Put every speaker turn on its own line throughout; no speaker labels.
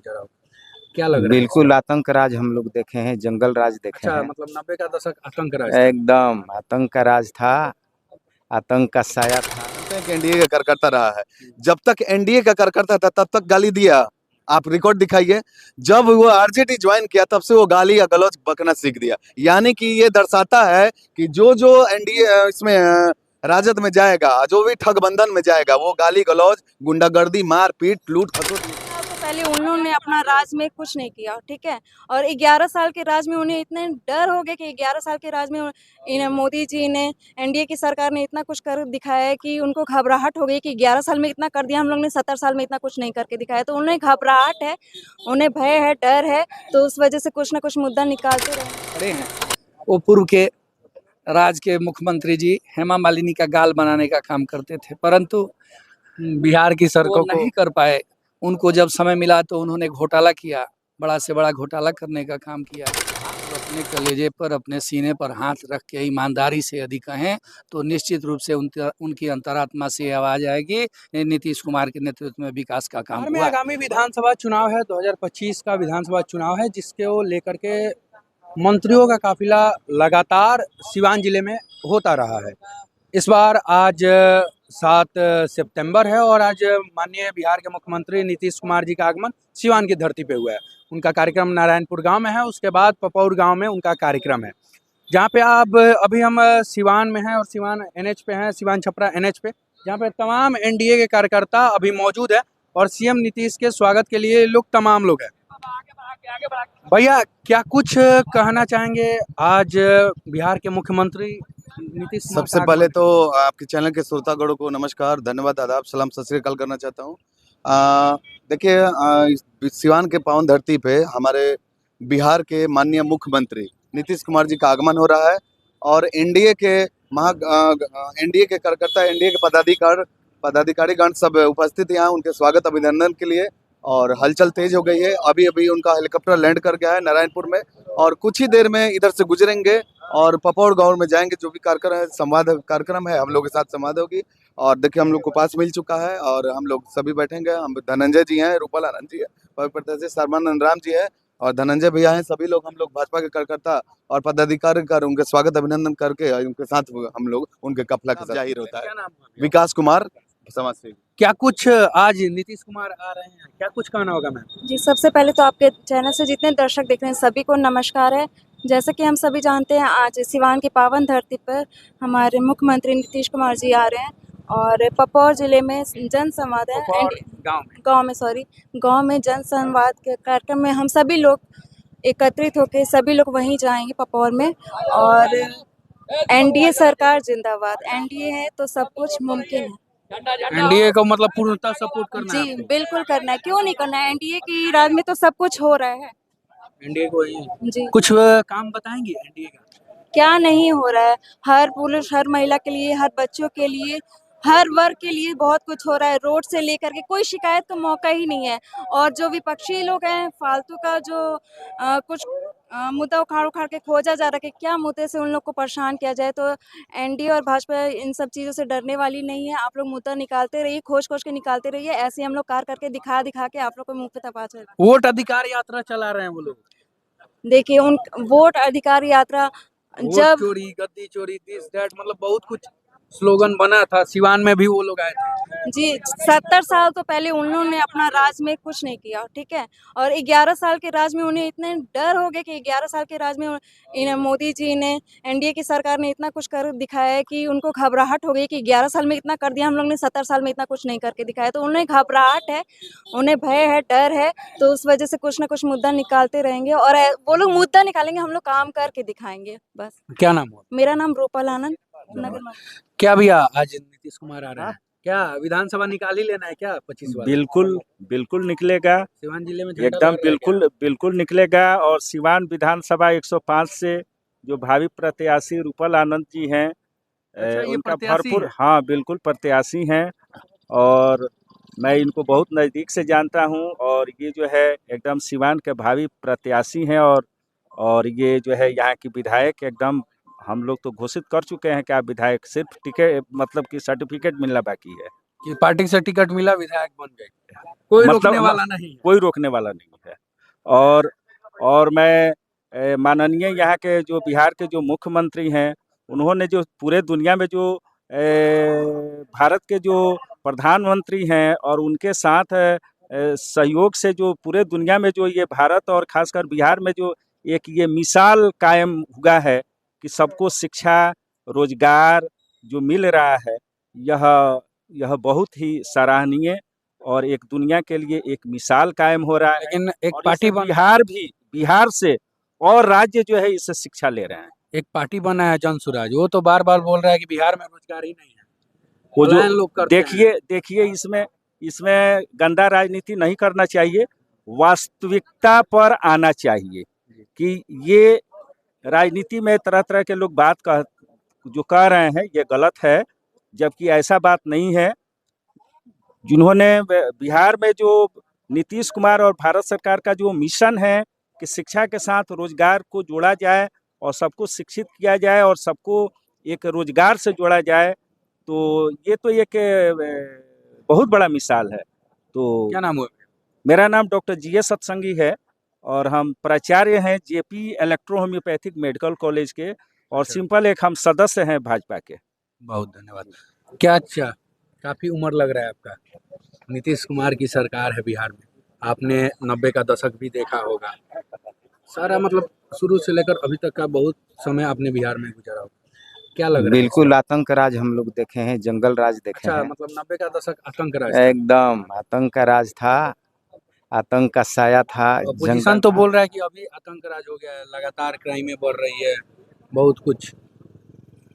जरा क्या लग रहा है?
बिल्कुल आतंक राज हम लोग देखे हैं, जंगल राज देखे
अच्छा,
हैं।
मतलब 90 का दशक आतंक राज था।
एकदम आतंक का राज था, आतंक का साया था।
कि एनडीए का कार्यकर्ता रहा है, जब तक एनडीए का कार्यकर्ता था तब तक गाली दिया। आप रिकॉर्ड दिखाइए, जब वो आरजेडी ज्वाइन किया तब से वो गाली या गलौज बकना सीख दिया। यानी कि ये दर्शाता है कि जो जो एनडीए इसमें राजद में जाएगा, जो भी ठगबंधन में जाएगा, वो गाली गलौज, गुंडागर्दी, मारपीट, लूट खसोट।
तो पहले उन्होंने अपना राज में कुछ नहीं किया, ठीक है। और 11 साल के राज में उन्हें इतने डर हो गए कि 11 साल के राज में मोदी जी ने, एनडीए की सरकार ने इतना कुछ कर दिखाया है कि उनको घबराहट हो गई कि 11 साल में इतना कर दिया, हम लोग ने 70 साल में इतना कुछ नहीं करके दिखाया। तो उन्हें घबराहट है, उन्हें भय है, डर है, तो उस वजह से कुछ ना कुछ मुद्दा निकालते रहे
हैं। वो पूर्व के राज्य के मुख्यमंत्री जी हेमा मालिनी का गाल बनाने का काम करते थे, परंतु बिहार की सड़कों को नहीं कर पाए। उनको जब समय मिला तो उन्होंने घोटाला किया, बड़ा से बड़ा घोटाला करने का काम किया। तो अपने कलेजे पर, अपने सीने पर हाथ रख के ईमानदारी से यदि कहें तो निश्चित रूप से उनकी अंतरात्मा से आवाज आएगी। नीतीश कुमार के नेतृत्व में विकास का काम हुआ। आगामी विधानसभा चुनाव है, 2025 का विधानसभा चुनाव है, जिसके वो लेकर के मंत्रियों का काफिला लगातार सिवान जिले में होता रहा है। इस बार आज 7 सितंबर है और आज माननीय बिहार के मुख्यमंत्री नीतीश कुमार जी का आगमन सिवान की धरती पे हुआ है। उनका कार्यक्रम नारायणपुर गांव में है, उसके बाद पपौर गांव में उनका कार्यक्रम है, जहां पे आप अभी हम सिवान में हैं और सिवान एनएच पे हैं, सिवान छपरा एनएच पे, जहां पे तमाम एनडीए के कार्यकर्ता अभी मौजूद है और सीएम नीतीश के स्वागत के लिए तमाम लोग हैं। भैया, क्या कुछ कहना चाहेंगे आज बिहार के मुख्यमंत्री नीतीश?
सबसे पहले तो आपके चैनल के श्रोतागणों को नमस्कार, धन्यवाद, आदाब, सलाम, सत श्री अकाल करना चाहता हूँ। देखिए, सिवान के पावन धरती पे हमारे बिहार के माननीय मुख्यमंत्री नीतीश कुमार जी का आगमन हो रहा है और एनडीए के कार्यकर्ता, एनडीए के पदाधिकारीगण सब उपस्थित यहाँ उनके स्वागत अभिनंदन के लिए। और हलचल तेज हो गई है। अभी अभी उनका हेलीकॉप्टर लैंड कर गया है नारायणपुर में और कुछ ही देर में इधर से गुजरेंगे और पपौर गांव में जाएंगे। जो भी कार्यक्रम है हम लोग के साथ संवाद होगी। और देखिए, हम लोग को पास मिल चुका है और हम लोग सभी बैठेंगे। हम धनंजय जी हैं, रूपल आनंद जी है, पवित्र प्रत्याशी सरमानंद राम जी है और धनंजय भैया हैं। सभी लोग, हम लोग भाजपा के कार्यकर्ता और पदाधिकारी कर उनके स्वागत अभिनंदन करके उनके साथ हम लोग उनके कफला के साथ जाहिर होता है। विकास कुमार, समाज सेवी।
क्या कुछ आज नीतीश कुमार आ रहे हैं, क्या कुछ कहना होगा मैम?
जी, सबसे पहले तो आपके चैनल से जितने दर्शक देख रहे हैं सभी को नमस्कार है। जैसा कि हम सभी जानते हैं, आज सिवान की पावन धरती पर हमारे मुख्यमंत्री नीतीश कुमार जी आ रहे हैं और पपौर जिले में जन संवाद है, गांव में जन संवाद के कार्यक्रम में हम सभी लोग एकत्रित होकर सभी लोग वहीं जाएंगे पपौर में। और एनडीए सरकार जिंदाबाद, एनडीए है तो सब कुछ मुमकिन है।
एनडीए को मतलब पूर्णतः सपोर्ट करना
जी
है?
बिल्कुल करना है, क्यों नहीं करना है। एनडीए की राज में तो सब कुछ हो रहा है।
एनडीए को ही
जी
कुछ काम बताएंगे एनडीए का?
क्या नहीं हो रहा है, हर पुरुष, हर महिला के लिए, हर बच्चों के लिए, हर वर्ग के लिए बहुत कुछ हो रहा है। रोड से लेकर के कोई शिकायत का मौका ही नहीं है। और जो विपक्षी लोग हैं, फालतू का जो कुछ मुद्दा उखाड़ के खोजा जा रहा है कि क्या मुद्दे से उन लोग को परेशान किया जाए, तो एनडीए और भाजपा इन सब चीज़ों से डरने वाली नहीं है। आप लोग मुद्दा निकालते रहिए, खोज के निकालते रहिए, ऐसे हम लोग कार्य करके दिखा के आप लोग को मुंह पे तपा चलेगा।
वोट अधिकार यात्रा चला रहे हैं वो लोग।
देखिए, उन वोट अधिकार यात्रा, जब
चोरी, गद्दी चोरी, दिस दैट, मतलब बहुत कुछ स्लोगन बना था। सिवान में भी वो लोग आए थे।
जी, 70 साल तो पहले उन्होंने अपना राज में कुछ नहीं किया, ठीक है। और 11 साल के राज में उन्हें इतने डर हो गए कि 11 साल के राज में मोदी जी ने, एनडीए की सरकार ने इतना कुछ कर दिखाया है कि उनको घबराहट हो गई कि 11 साल में इतना कर दिया, हम लोग ने 70 साल में इतना कुछ नहीं करके दिखाया। तो उन्हें घबराहट है, उन्हें भय है, डर है, तो उस वजह से कुछ ना कुछ मुद्दा निकालते रहेंगे और वो लोग मुद्दा निकालेंगे, हम लोग काम करके दिखाएंगे बस।
क्या नाम हुआ?
मेरा नाम रूपल आनंद, नगर।
क्या भैया, आज नीतीश कुमार आ रहे हैं, क्या विधानसभा निकाल ही लेना है क्या 25 वाला?
बिल्कुल निकलेगा।
सिवान जिले में
एकदम बिल्कुल निकलेगा। और सिवान विधानसभा 105 से जो भावी प्रत्याशी रूपल आनंद जी हैं, उनका भरपूर, हाँ बिल्कुल प्रत्याशी हैं और मैं इनको बहुत नज़दीक से जानता हूं। और ये जो है एकदम सिवान के भावी प्रत्याशी हैं और ये जो है यहाँ की विधायक एकदम, हम लोग तो घोषित कर चुके हैं कि आप विधायक, सिर्फ टिकट मतलब कि सर्टिफिकेट मिलना बाकी है।
कि पार्टी से टिकट मिला विधायक बन गए, कोई
मतलब
रोकने वाला नहीं है।
कोई रोकने वाला नहीं है। और मैं माननीय यहाँ के जो बिहार के जो मुख्यमंत्री हैं, उन्होंने जो पूरे दुनिया में जो भारत के जो प्रधानमंत्री हैं और उनके साथ सहयोग से जो पूरे दुनिया में जो ये भारत और खासकर बिहार में जो एक ये मिसाल कायम हुआ है कि सबको शिक्षा, रोजगार जो मिल रहा है, यह बहुत ही सराहनीय और एक दुनिया के लिए एक मिसाल कायम हो रहा है।
लेकिन एक
और
पार्टी
इससे बिहार से और राज्य जो है इससे शिक्षा ले रहे हैं।
एक पार्टी बना है जन सुराज, वो तो बार बार बोल रहा है कि बिहार में रोजगार ही नहीं है।
वो
पलायन
जो
लोग करते हैं।
देखिए इसमें गंदा राजनीति नहीं करना चाहिए, वास्तविकता पर आना चाहिए कि ये राजनीति में तरह तरह के लोग जो कह रहे हैं ये गलत है, जबकि ऐसा बात नहीं है। जिन्होंने बिहार में जो नीतीश कुमार और भारत सरकार का जो मिशन है कि शिक्षा के साथ रोजगार को जोड़ा जाए और सबको शिक्षित किया जाए और सबको एक रोजगार से जोड़ा जाए, तो ये तो एक बहुत बड़ा मिसाल है। तो
क्या नाम हुआ?
मेरा नाम डॉक्टर GS सत्संगी है और हम प्राचार्य हैं JP electro homeopathic medical college के, और सिंपल एक हम सदस्य हैं भाजपा के।
बहुत धन्यवाद। क्या अच्छा, काफी उम्र लग रहा है आपका। नीतीश कुमार की सरकार है बिहार में, आपने 90 का दशक भी देखा होगा, सारा मतलब शुरू से लेकर अभी तक का बहुत समय आपने बिहार में गुजारा होगा। क्या लग रहा है?
बिल्कुल आतंक राज हम लोग देखे हैं, जंगल राज देखे
अच्छा,
हैं।
मतलब 90 का दशक आतंक राज था।
एकदम आतंक का राज था, आतंक का साया था।
अपोजिशन तो बोल रहा है कि अभी आतंक राज हो गया है, लगातार क्राइमें बढ़ रही है, बहुत कुछ।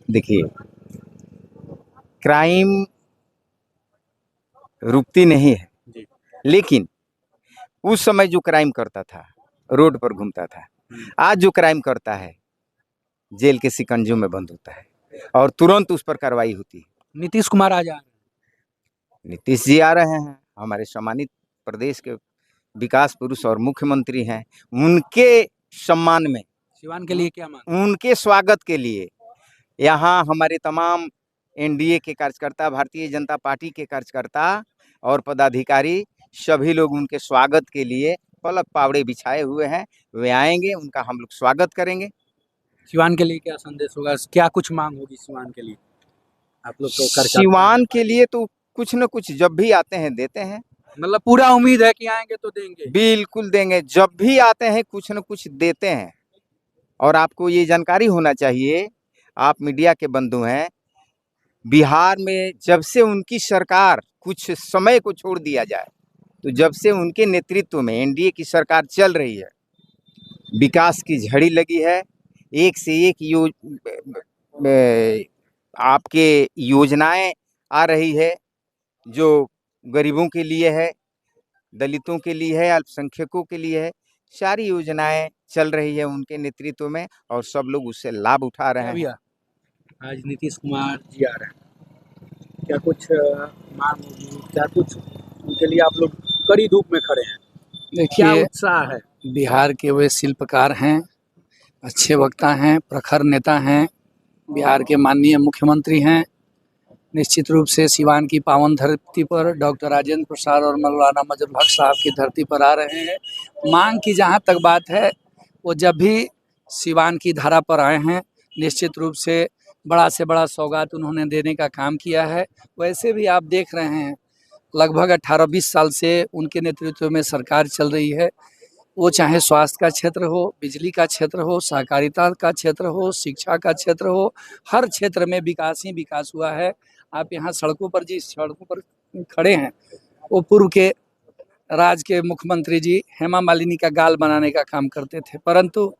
देखिए, क्राइम रुकती नहीं है,
जी।
लेकिन उस समय जो क्राइम करता था, रोड पर घूमता था, आज जो क्राइम करता है जेल के शिकंजों में बंद होता है और तुरंत उस पर कार्रवाई होती है।
नीतीश कुमार आ जा रहे हैं।
नीतीश जी आ रहे हैं, हमारे सम्मानित प्रदेश के विकास पुरुष और मुख्यमंत्री हैं। उनके सम्मान में,
सिवान के लिए क्या मांग?
उनके स्वागत के लिए यहाँ हमारे तमाम NDA के कार्यकर्ता, भारतीय जनता पार्टी के कार्यकर्ता और पदाधिकारी सभी लोग उनके स्वागत के लिए पलक पावड़े बिछाए हुए हैं। वे आएंगे, उनका हम लोग स्वागत करेंगे।
सिवान के लिए क्या संदेश होगा, क्या कुछ मांग होगी सिवान के लिए? आप लोग तो कार्यकर्ता
सिवान
हैं।
के लिए तो कुछ न कुछ जब भी आते हैं देते हैं,
मतलब पूरा उम्मीद है कि आएंगे तो देंगे।
बिल्कुल देंगे। जब भी आते हैं कुछ न कुछ देते हैं। और आपको ये जानकारी होना चाहिए, आप मीडिया के बंधु हैं, बिहार में जब से उनकी सरकार, कुछ समय को छोड़ दिया जाए तो जब से उनके नेतृत्व में NDA की सरकार चल रही है, विकास की झड़ी लगी है। एक से एक आपके योजनाएं आ रही है, जो गरीबों के लिए है, दलितों के लिए है, अल्पसंख्यकों के लिए है। सारी योजनाएं चल रही है उनके नेतृत्व में और सब लोग उससे लाभ उठा रहे हैं।
भैया, आज नीतीश कुमार जी आ रहे हैं, क्या कुछ मांग होगी, क्या कुछ उनके लिए आप लोग कड़ी धूप में खड़े हैं? क्या
देखिए,
उत्साह है?
बिहार के वे शिल्पकार हैं, अच्छे वक्ता हैं, प्रखर नेता हैं, बिहार के माननीय मुख्यमंत्री हैं। निश्चित रूप से सिवान की पावन धरती पर डॉक्टर राजेंद्र प्रसाद और मौलाना मजहरुल हक साहब की धरती पर आ रहे हैं। मांग की जहाँ तक बात है, वो जब भी सिवान की धारा पर आए हैं, निश्चित रूप से बड़ा से बड़ा सौगात उन्होंने देने का काम किया है। वैसे भी आप देख रहे हैं, लगभग 18-20 साल से उनके नेतृत्व में सरकार चल रही है। वो चाहे स्वास्थ्य का क्षेत्र हो, बिजली का क्षेत्र हो, सहकारिता का क्षेत्र हो, शिक्षा का क्षेत्र हो, हर क्षेत्र में विकास ही विकास हुआ है। आप यहाँ सड़कों पर, जिस सड़कों पर खड़े हैं, वो पूर्व के राज्य के मुख्यमंत्री जी हेमा मालिनी का गाल बनाने का काम करते थे, परंतु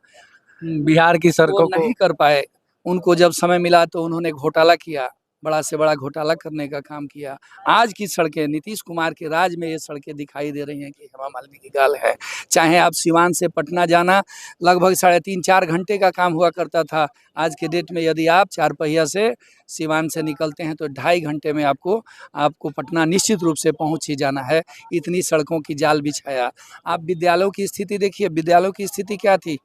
बिहार की सड़कों को
नहीं कर पाए। उनको जब समय मिला तो उन्होंने घोटाला किया, बड़ा से बड़ा घोटाला करने का काम किया। आज की सड़कें नीतीश कुमार के राज में ये सड़कें दिखाई दे रही हैं कि हेमा मालिनी की गाल है। चाहे आप सिवान से पटना जाना लगभग 3.5-4 घंटे का काम हुआ करता था, आज के डेट में यदि आप 4 पहिया से सिवान से निकलते हैं तो 2.5 घंटे में आपको पटना निश्चित रूप से पहुंच ही जाना है। इतनी सड़कों की जाल बिछाया। आप विद्यालयों की स्थिति देखिए, विद्यालयों की स्थिति क्या थी?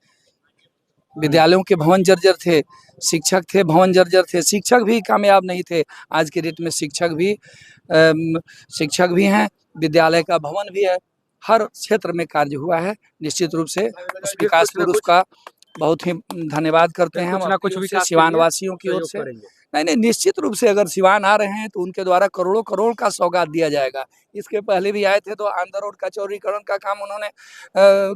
विद्यालयों के भवन जर्जर थे, शिक्षक थे भवन जर्जर थे, शिक्षक भी कामयाब नहीं थे। आज के डेट में शिक्षक भी हैं, विद्यालय का भवन भी है, हर क्षेत्र में कार्य हुआ है। निश्चित रूप से उस विकास पुरुष का बहुत ही धन्यवाद करते हैं हम
कुछ विकास
सिवान वासियों की ओर से। नहीं, निश्चित रूप से अगर सिवान आ रहे हैं तो उनके द्वारा करोड़ों करोड़ का सौगात दिया जाएगा। इसके पहले भी आए थे तो ऑन द रोड का चौड़ीकरण का काम उन्होंने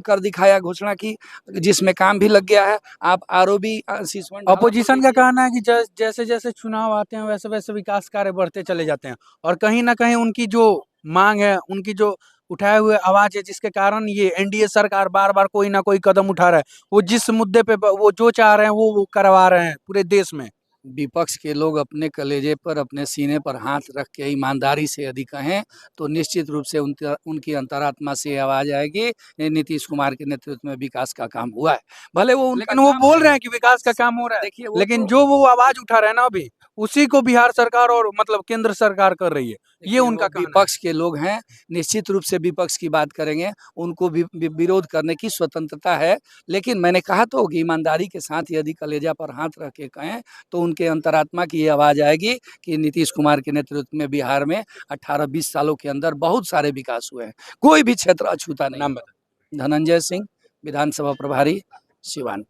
कर दिखाया, घोषणा की, जिसमें काम भी लग गया है। आप आरओबी
अपोजिशन का कहना है कि जैसे जैसे चुनाव आते हैं वैसे वैसे विकास कार्य बढ़ते चले जाते हैं, और कहीं ना कहीं उनकी जो मांग है, उनकी जो उठाए हुए आवाज है, जिसके कारण ये एनडीए सरकार बार बार कोई ना कोई कदम उठा रहा है। वो जिस मुद्दे पे वो जो चाह रहे हैं वो करवा रहे हैं पूरे देश में।
विपक्ष के लोग अपने कलेजे पर, अपने सीने पर हाथ रख के ईमानदारी से यदि कहें तो निश्चित रूप से उनकी अंतरात्मा से आवाज आएगी, नीतीश कुमार के नेतृत्व में विकास का काम हुआ है। भले वो
लेकिन वो बोल रहे हैं कि विकास का काम हो रहा है,
देखिए,
लेकिन जो वो आवाज उठा रहे हैं ना अभी, उसी को बिहार सरकार और मतलब केंद्र सरकार कर रही है। ये उनका
विपक्ष के लोग हैं, निश्चित रूप से विपक्ष की बात करेंगे, उनको विरोध करने की स्वतंत्रता है। लेकिन मैंने कहा तो कि ईमानदारी के साथ यदि कलेजा पर हाथ रख के कहें तो उनके अंतरात्मा की ये आवाज़ आएगी कि नीतीश कुमार के नेतृत्व में बिहार में 18-20 सालों के अंदर बहुत सारे विकास हुए हैं, कोई भी क्षेत्र अछूता नहीं।
नाम बता।
धनंजय सिंह, विधानसभा प्रभारी, सिवान।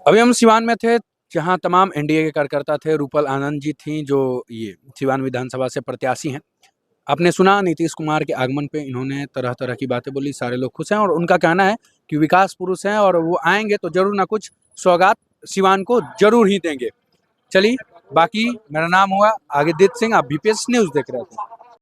अभी हम सिवान में थे जहां तमाम एनडीए के कार्यकर्ता थे। रूपल आनंद जी थी जो ये सिवान विधानसभा से प्रत्याशी हैं। आपने सुना नीतीश कुमार के आगमन पे इन्होंने तरह तरह की बातें बोली, सारे लोग खुश हैं और उनका कहना है कि विकास पुरुष हैं और वो आएंगे तो जरूर ना कुछ सौगात सिवान को जरूर ही देंगे। चलिए, बाकी मेरा नाम हुआ आदित्य सिंह, आप बीपीएस न्यूज़ देख रहे थे।